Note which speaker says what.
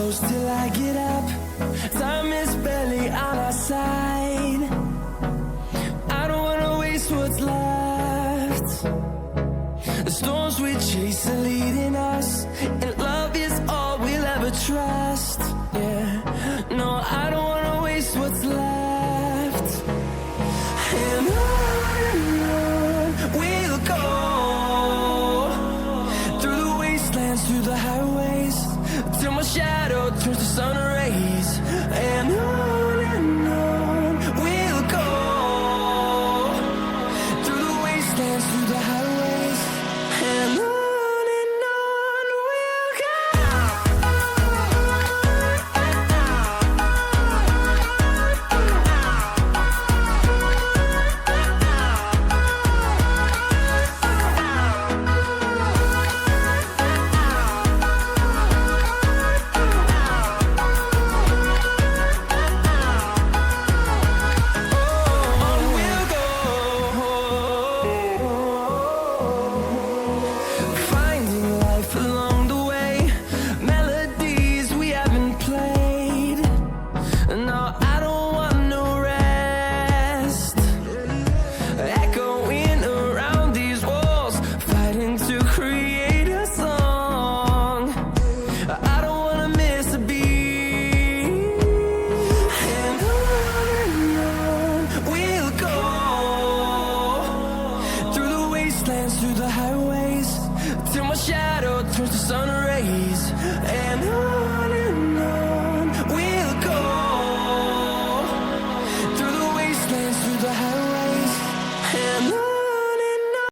Speaker 1: close till I get up. Time is barely on our side. I don't wanna waste what's left. The storms we chase are leading us, and love is all we'll ever trust. Yeah, no, I don't wanna waste what's left. And on we'll go, through the wastelands, through the highways, till my shadow turns to sun rays. And on we'll go, through the wastelands, through the highways, and on we'll go. Finding life along the way, melodies we haven't played. No, I